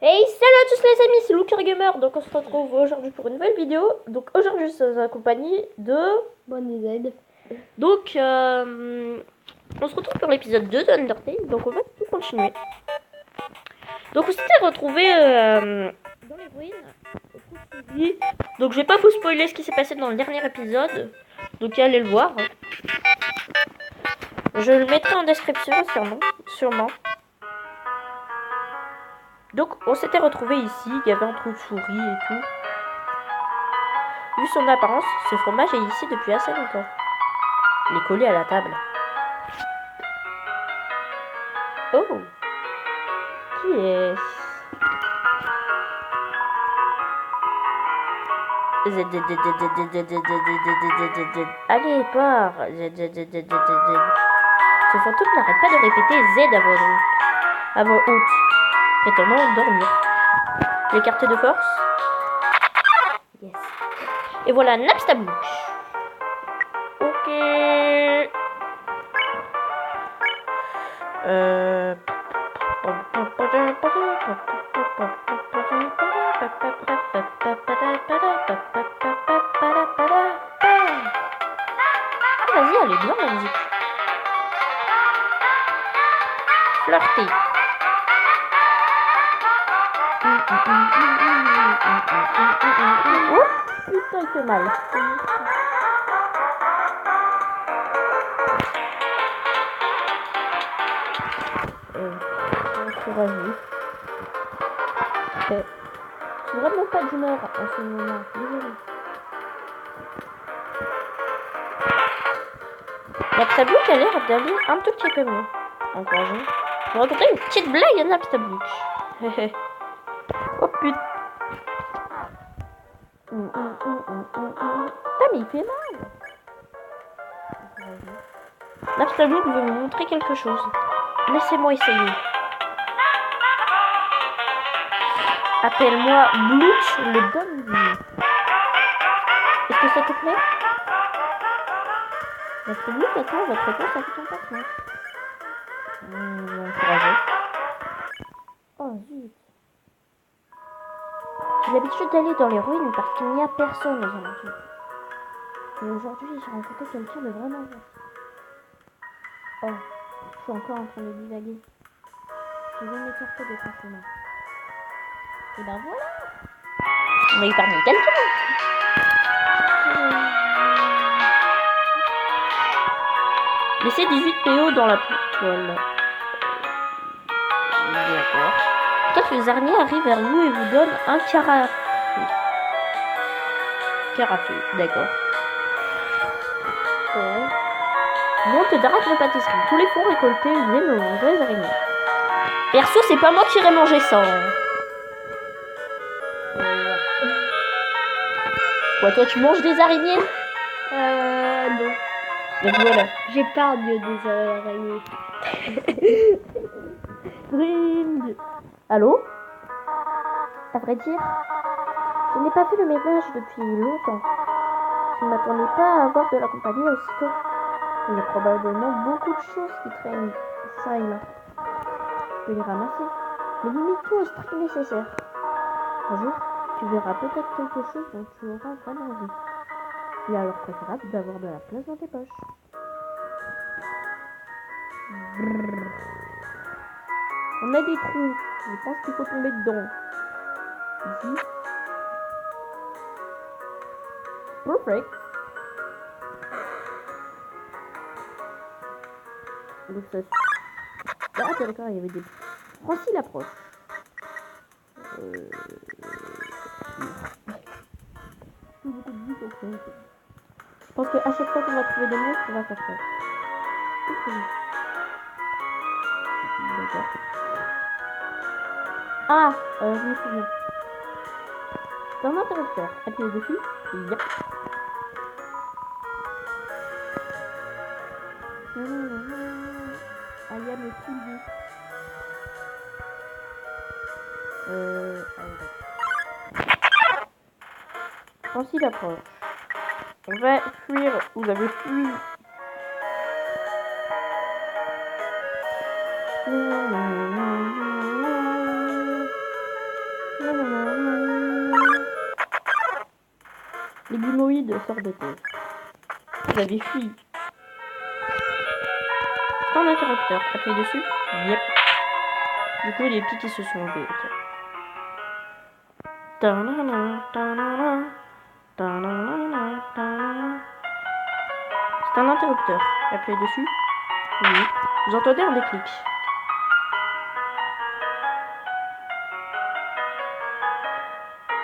Hey, salut à tous les amis, c'est Luca Gamer. Donc on se retrouve aujourd'hui pour une nouvelle vidéo. Donc aujourd'hui je suis en compagnie de Bonne Z. Donc on se retrouve pour l'épisode 2 de Undertale. Donc on va tout continuer. Donc on s'était retrouvé dans les ruines. Donc je vais pas vous spoiler ce qui s'est passé dans le dernier épisode. Donc allez le voir. Je le mettrai en description sûrement. Donc on s'était retrouvé ici, il y avait un trou de souris et tout. Vu son apparence, ce fromage est ici depuis assez longtemps. Il est collé à la table. Oh! Qui est-ce? Allez, pars! Ce fantôme n'arrête pas de répéter Z à voix haute, prétendant dormir. L'écarter de force. Yes. Et voilà, Naps ta bouche. Ok. Vas-y, elle est bien la musique. Flirty. Ouh, putain, il fait mal. Courageux. Je suis vraiment pas d'humeur en ce moment. Désolée. Napstablook a l'air d'aller un tout petit peu mieux. Encourageant. Je vais raconter une petite blague à Napstablook. Oh putain. Putain, mais il fait mal. Napstablook veut me montrer quelque chose. Laissez-moi essayer. Appelle-moi Blook le Dom. Est-ce que ça te plaît? Napstablook attend votre réponse avec impatience. Encouragé. Oh zut. J'ai l'habitude d'aller dans les ruines parce qu'il n'y a personne aux alentours. Et aujourd'hui, j'ai rencontré quelqu'un de vraiment gentil. Oh, je suis encore en train de divaguer. Je vais m'écarter de ton chemin. Et ben voilà. On a épargné quelqu'un. Laissez 18 PO dans la poêle. D'accord. Quelques araignées arrivent vers vous et vous donnent un carafé. D'accord. Monte d'arrête de pâtisserie. Tous les fonds récoltés viennent aux vraies araignées. Perso, c'est pas moi qui irai manger ça. Hein. Quoi, toi, tu manges des araignées? Non. Donc voilà. J'épargne des araignées. Brinde. Allô? À vrai dire, je n'ai pas fait le ménage depuis longtemps. Je ne m'attendais pas à avoir de la compagnie aussitôt. Il y a probablement beaucoup de choses qui traînent ça et là. Je peux les ramasser, mais limite tout au strict nécessaire. Un jour, tu verras peut-être quelque chose dont tu auras vraiment envie. Il est alors préférable d'avoir de la place dans tes poches. Brrr. On a des trous, je pense qu'il faut tomber dedans. Ici. Perfect. Donc ça... Ah d'accord, il y avait des... Francis l'approche. Beaucoup de vie, donc je pense qu'à chaque fois qu'on va trouver des murs, on va faire ça. D'accord. Ah, je me souviens. C'est un interrupteur. Appuyez dessus. Yep. Alia me fouille. Francis l'approche. On va fuir. Vous avez fui. Les guimoïdes sortent de terre. Vous avez fui. C'est un interrupteur. Appuyez dessus. Yep. Du coup, les pics qui se sont levés. Ok. C'est un interrupteur. Appuyez dessus. Oui. Vous entendez un déclic.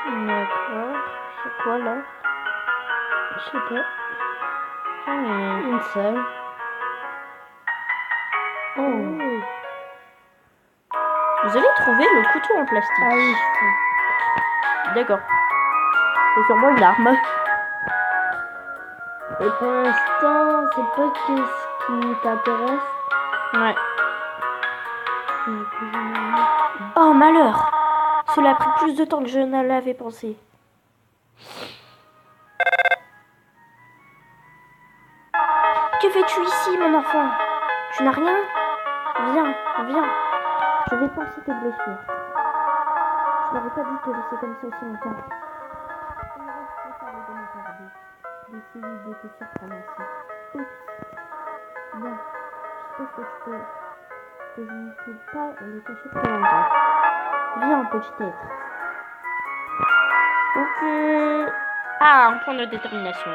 D'accord. C'est quoi là? Je sais pas. Une seule. Oh. Vous allez trouver le couteau en plastique. Ah oui. D'accord. C'est sûrement une arme. Et pour l'instant, c'est pas ce qui t'intéresse. Ouais. Oh malheur! Cela a pris plus de temps que je ne l'avais pensé. Que fais-tu ici, mon enfant? Tu n'as rien? Viens, viens. Je vais penser tes blessures. Je n'aurais pas dû te laisser comme ça aussi longtemps. Je me responsable de m'attarder, d'essayer de te surprendre ainsi. Oups. Bon, je suppose que tu peux... que je ne peux pas le cacher plus longtemps. Viens, petit être. Ok. Ah, un point de détermination.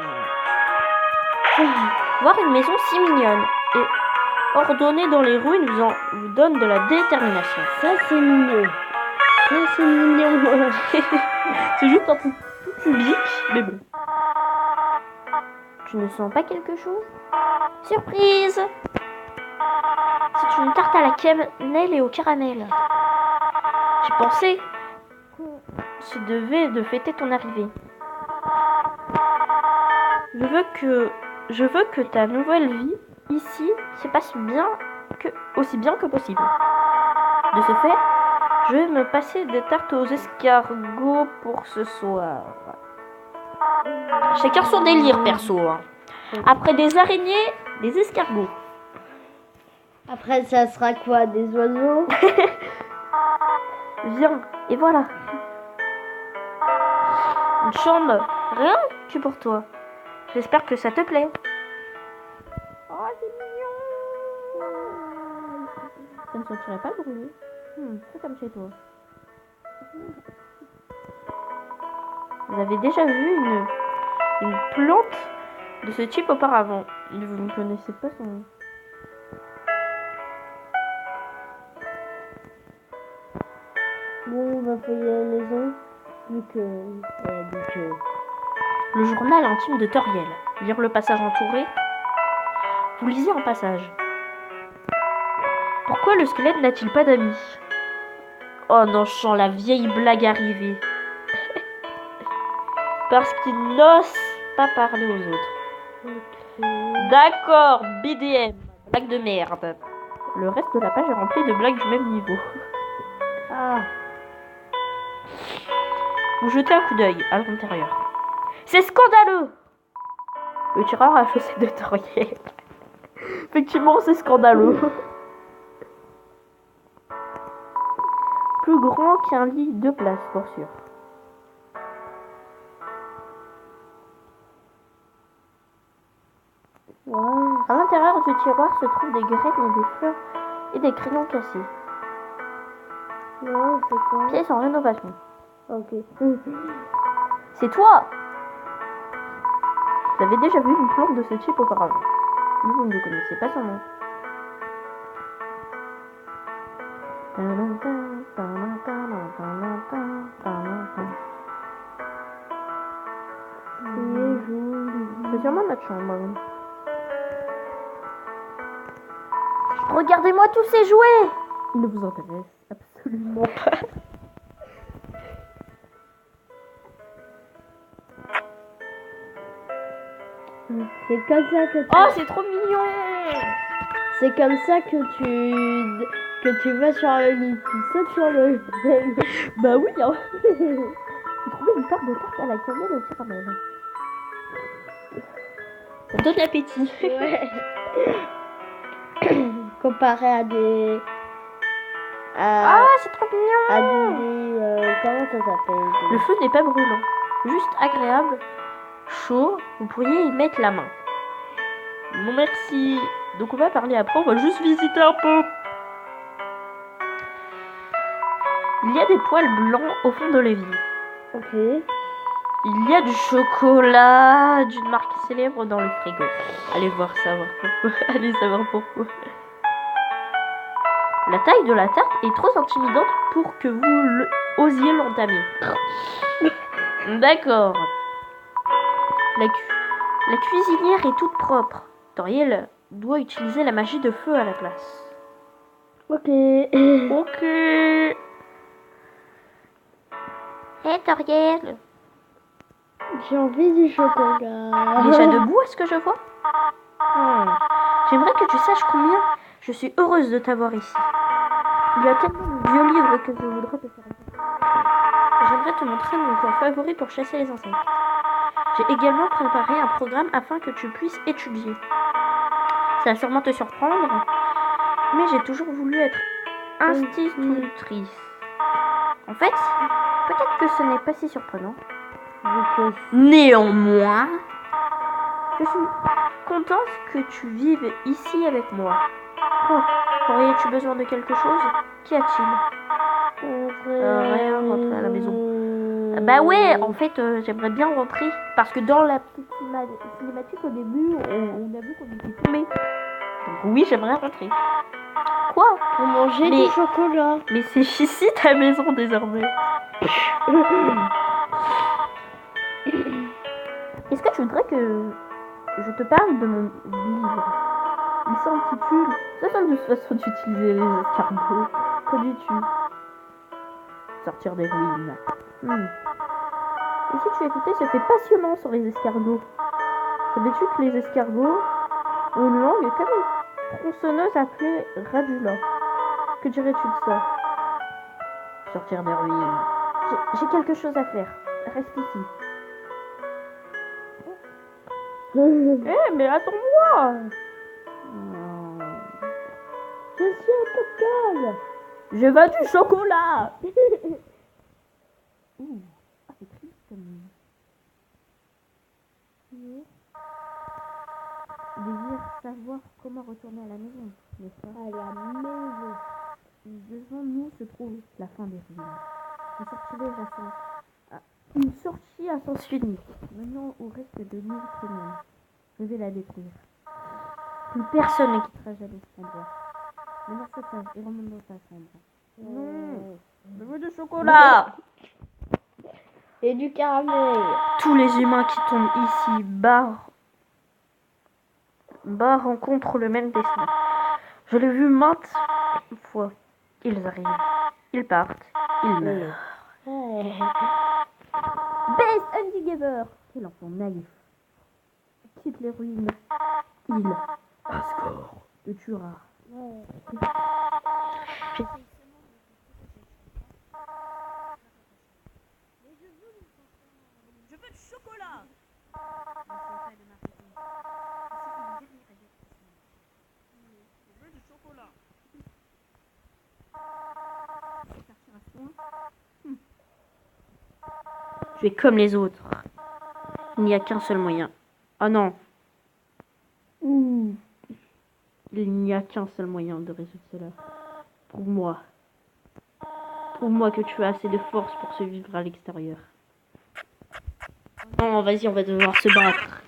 Voir une maison si mignonne et ordonnée dans les ruines vous donne de la détermination. Ça, c'est mignon. Ça, c'est mignon. C'est juste un truc tout public, mais bon. Tu ne sens pas quelque chose? Surprise! C'est une tarte à la cannelle et au caramel. J'ai pensé qu'on se devait de fêter ton arrivée. Je veux que ta nouvelle vie ici se passe aussi bien que possible. De ce fait, je vais me passer des tartes aux escargots pour ce soir. Chacun son délire perso. Hein. Après des araignées, des escargots. Après, ça sera quoi? Des oiseaux? Viens, et voilà. Une chambre, rien que pour toi. J'espère que ça te plaît. Oh, c'est mignon. Ça ne sentirait pas le bruit. C'est comme chez toi. Vous avez déjà vu une plante de ce type auparavant? Vous ne connaissez pas son nom. Bon, on va fouiller la maison. Vu que... Le journal intime de Toriel. Lire le passage entouré. Vous lisez un passage. Pourquoi le squelette n'a-t-il pas d'amis? Oh non, je sens la vieille blague arriver. Parce qu'il n'ose pas parler aux autres. D'accord, BDM. Blague de merde. Le reste de la page est rempli de blagues du même niveau. Ah. Vous jetez un coup d'œil à l'intérieur. C'est scandaleux! Le tireur a chaussé de Toriel. Effectivement, c'est scandaleux. Plus grand qu'un lit de place, pour sûr. Wow. À l'intérieur du tiroir se trouvent des graines et des fleurs et des crayons cassés. Non, c'est quoi? Pièce en rénovation. Ok. C'est toi! Vous avez déjà vu une plante de ce type auparavant. Mais vous ne connaissez pas son nom. C'est sûrement notre chambre. Regardez-moi tous ces jouets! Ils ne vous intéressent absolument pas. C'est comme ça que tu... Oh, c'est trop mignon! C'est comme ça que tu vas sur le lit. Tu sautes sur le... Bah oui, hein. J'ai trouvé une sorte de tarte à la cannelle au caramel. Ça donne l'appétit. Ouais. Comparé à des... Ah, c'est trop mignon! À des Comment ça s'appelle? Le feu n'est pas brûlant, juste agréable, chaud, vous pourriez y mettre la main. Non merci. Donc on va parler après, on va juste visiter un peu. Il y a des poils blancs au fond de l'évier. Ok. Il y a du chocolat d'une marque célèbre dans le frigo. Allez savoir pourquoi. Allez savoir pourquoi. La taille de la tarte est trop intimidante pour que vous osiez l'entamer. D'accord. La cuisinière est toute propre. Toriel doit utiliser la magie de feu à la place. Ok. Ok. Hé Toriel. J'ai envie du chocolat. Déjà debout, est-ce que je vois? J'aimerais que tu saches combien je suis heureuse de t'avoir ici. Il y a tellement de vieux livres que je voudrais te faire lire. J'aimerais te montrer mon coin favori pour chasser les insectes. J'ai également préparé un programme afin que tu puisses étudier. Ça va sûrement te surprendre, mais j'ai toujours voulu être institutrice. En fait, peut-être que ce n'est pas si surprenant. Néanmoins, je suis contente que tu vives ici avec moi. Oh, aurais-tu besoin de quelque chose? Qu'y a-t-il? Rien, rentrer à la maison. Bah ouais, en fait, j'aimerais bien rentrer. Parce que dans la petite cinématique au début, on a vu qu'on était tombé. Donc oui, j'aimerais rentrer. Quoi? Pour manger du chocolat. Mais c'est ici ta maison désormais. Est-ce que tu voudrais que je te parle de mon livre? Il s'intitule 72 façons d'utiliser les escargots. Que dis-tu? Sortir des ruines. Et si tu écoutais ce fait passionnant sur les escargots? Savais-tu que les escargots ont une langue comme une tronçonneuse appelée radula? Que dirais-tu de ça? Sortir des ruines. J'ai quelque chose à faire. Reste ici. Mais attends-moi! Je suis un cocal. Je veux du chocolat! C'est triste comme... Désire savoir comment retourner à la maison, n'est-ce pas? À la maison. Devant nous se trouve la fin des ruines. Une sortie à sens unique. Maintenant au reste de l'île Premium. Je vais la détruire. Plus personne ne quittera jamais cet endroit. Maintenant saute et remonte dans ta chambre. Non, je veux du chocolat. Et du caramel. Tous les humains qui tombent ici rencontrent le même destin. Je l'ai vu maintes fois. Ils arrivent, ils partent, ils meurent. Best Undigiver. Quel enfant naïf. Quitte les ruines. Il, Asgore, te tuera. Je veux du chocolat. Je veux du chocolat. Tu es comme les autres. Il n'y a qu'un seul moyen. Ah non. Il n'y a qu'un seul moyen de résoudre cela. Prouve-moi. Prouve-moi que tu as assez de force pour survivre à l'extérieur. Non, vas-y, on va devoir se battre.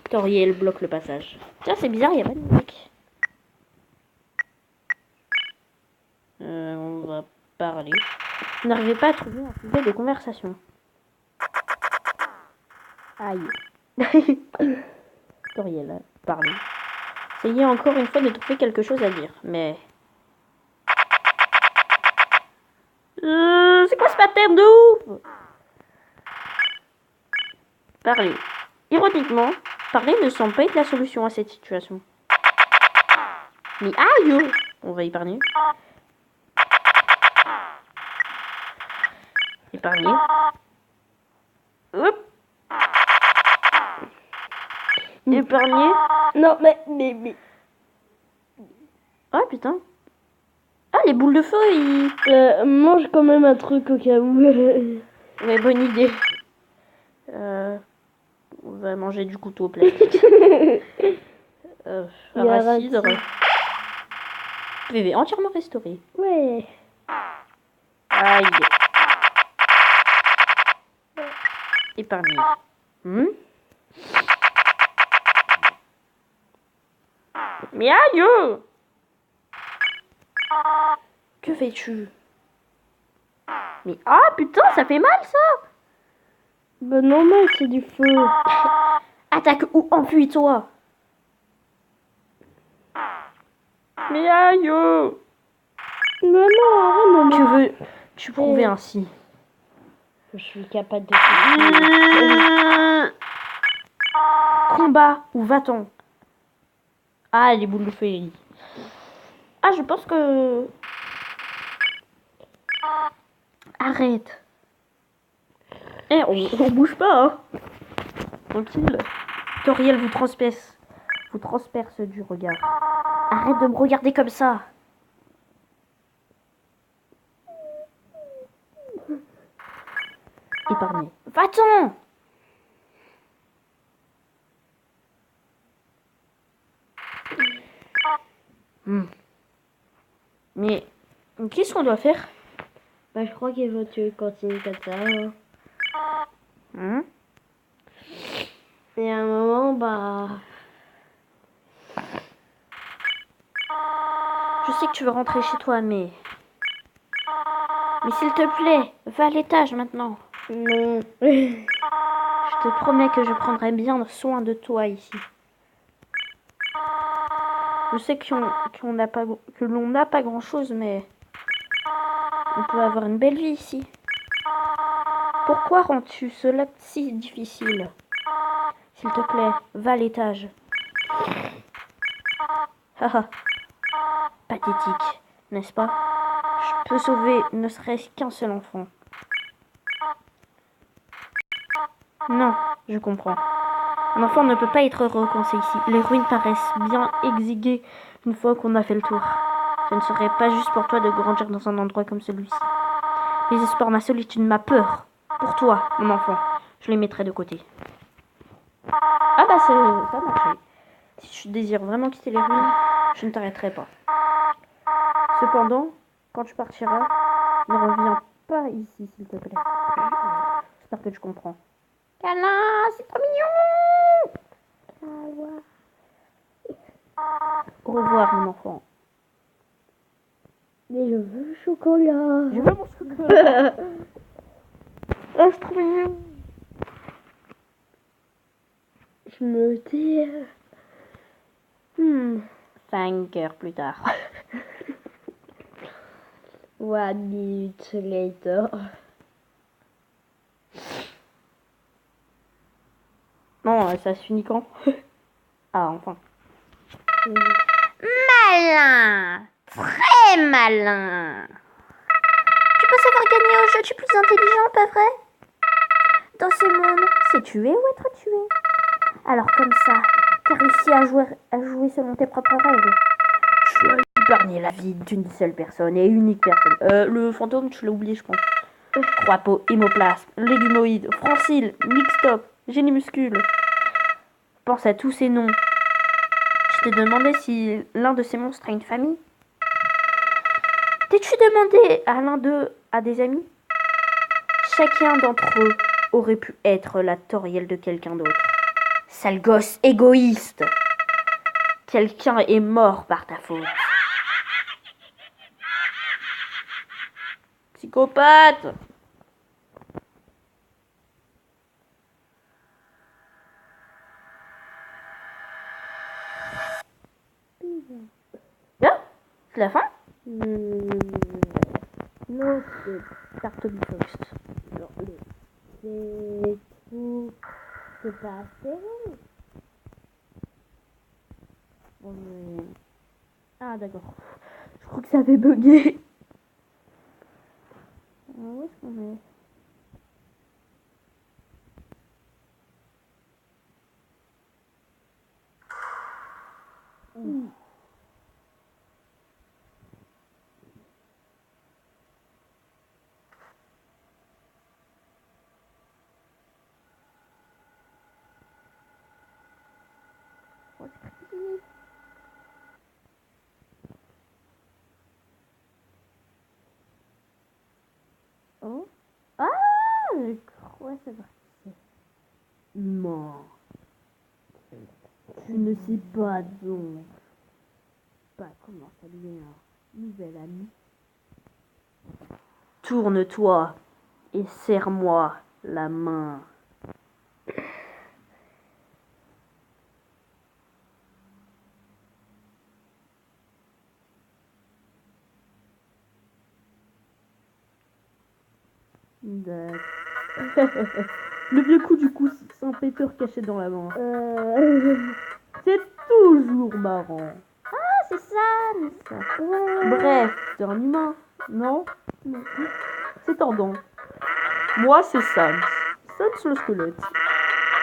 Toriel bloque le passage. Tiens, c'est bizarre, il n'y a pas de musique. On va parler. Je n'arrivais pas à trouver un sujet de conversation. Aïe. Toriel, parler. Essayez encore une fois de trouver quelque chose à dire, mais... c'est quoi ce pattern de ouf? Parler. Ironiquement, parler ne semble pas être la solution à cette situation. Mais aïe! On va épargner. Épargner. Hop! Épargner. Non, mais... Ah putain. Ah, les boules de feu, Mange quand même un truc au cas où. Ouais, bonne idée. On va manger du couteau plastique. Arachide. PV entièrement restauré. Ouais. Aïe. Épargné. Mais aïe! Que fais-tu? Mais ah putain, ça fait mal ça! Bah normal, c'est du feu. Attaque ou enfuis-toi! Mais aïe! Non, arrête, non, Que veux-tu prouver ainsi? Je suis capable de... Combat ou va-t-on? Ah, les boules de feu. Ah, je pense que... Arrête. Eh, on bouge pas, hein. Tranquille. Toriel vous transperce du regard. Arrête de me regarder comme ça. Épargné. Va-t'en! Mais qu'est-ce qu'on doit faire? Bah, je crois qu'il faut que tu continues comme ça. Et à un moment, bah... Je sais que tu veux rentrer chez toi, mais s'il te plaît, va à l'étage maintenant. Non. Je te promets que je prendrai bien soin de toi ici. Je sais que l'on n'a pas grand-chose, mais on peut avoir une belle vie ici. Pourquoi rends-tu cela si difficile? S'il te plaît, va à l'étage. Haha. Pathétique, n'est-ce pas? Je peux sauver ne serait-ce qu'un seul enfant. Non, je comprends. Un enfant ne peut pas être heureux quand c'est ici. Les ruines paraissent bien exiguës une fois qu'on a fait le tour. Ce ne serait pas juste pour toi de grandir dans un endroit comme celui-ci. Les espoirs, ma solitude, ma peur. Pour toi, mon enfant, je les mettrai de côté. Ah bah ça a marché. Si tu désires vraiment quitter les ruines, je ne t'arrêterai pas. Cependant, quand tu partiras, ne reviens pas ici, s'il te plaît. J'espère que tu comprends. Câlin, c'est trop mignon. Au revoir, mon enfant. Mais je veux le chocolat. Je veux mon chocolat. Ah, c'est trop mignon. Je me dis... 5 heures plus tard. 1 minute later. Non, ça se finit quand? Ah, enfin. Malin! Très malin! Tu penses avoir gagné au jeu du plus intelligent, pas vrai? Dans ce monde, c'est tuer ou être tué. Alors comme ça, t'as réussi à jouer selon tes propres règles. Tu as épargné la vie d'une seule personne et unique personne. Le fantôme, tu l'as oublié, je pense. Croix-peau, hémoplasme, légumoïde, francile, mixtop, génimuscule. Pense à tous ces noms. Je t'ai demandé si l'un de ces monstres a une famille. T'es-tu demandé à l'un d'eux a des amis? Chacun d'entre eux aurait pu être la torielle de quelqu'un d'autre. Sale gosse égoïste! Quelqu'un est mort par ta faute. Psychopathe! Là? C'est la fin? Non, c'est Tartobifox. tout. C'est pas assez long. Ah d'accord. Je crois que ça avait bugué. Où est-ce qu'on est? Oh. Ah, je crois savoir. Non. Tu ne sais pas donc. Pas comment saluer un nouvel ami. Tourne-toi et serre-moi la main. D'accord. Le vieux coup du coup sans Peter caché dans la main. C'est toujours marrant. Ah, c'est Sam, ça. Ouais. Bref, c'est un humain, non? Non. C'est tendant. Moi, c'est Sam. Sam, le squelette.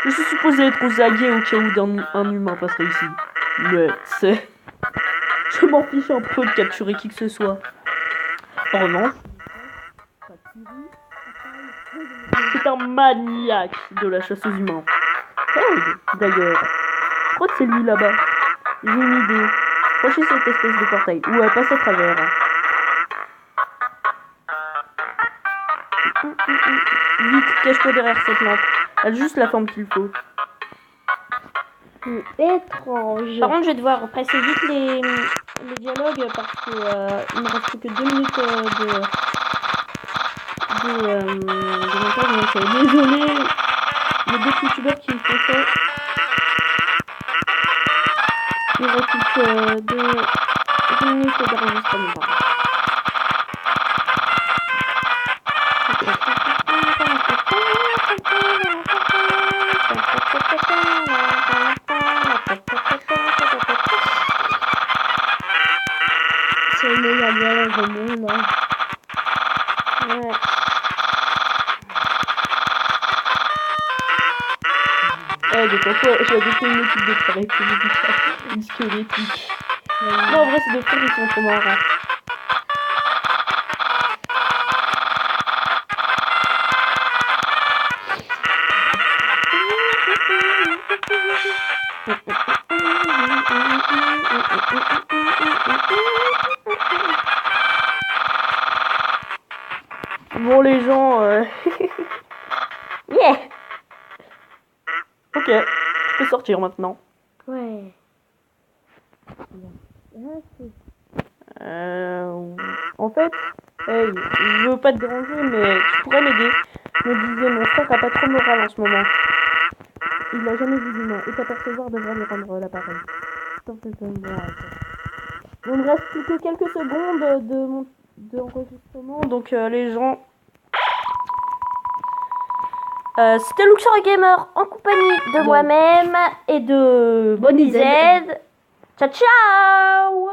Je suis supposé être aux aguets au cas où un humain passerait ici. Mais c'est... Je m'en fiche un peu de capturer qui que ce soit. En revanche, c'est un maniaque de la chasse aux humains. Hey, d'ailleurs, je crois que c'est lui là-bas. J'ai une idée. Approchez cette espèce de portail. Ou elle passe à travers. Vite, cache-toi derrière cette lampe. Elle a juste la forme qu'il faut. Étrange. Par contre, je vais devoir passer vite les dialogues parce que il me reste plus que 2 minutes de montage. Donc, désolé, il y a d'autres youtubeurs qui me font ça. Il me reste plus que 2 minutes d'enregistrement. C'est le meilleur dialogue au monde. Hein. Ouais. De toute façon, j'ai adopté une équipe de travail pour une squelettique. Non, en vrai, c'est des frères, ils sont trop marrants. Bon, les gens, yeah. Ok, je peux sortir maintenant. Ouais. En fait, hey, je veux pas te déranger, mais tu pourrais m'aider. Me disait, mon frère a pas trop moral en ce moment. Il n'a jamais vu d'humain, et t'apercevoir devrait lui rendre l'appareil. On me reste plus que quelques secondes d'enregistrement, donc les gens... C'était Luxor Gamer en compagnie de moi-même et de Bonnie Z. Ciao ciao.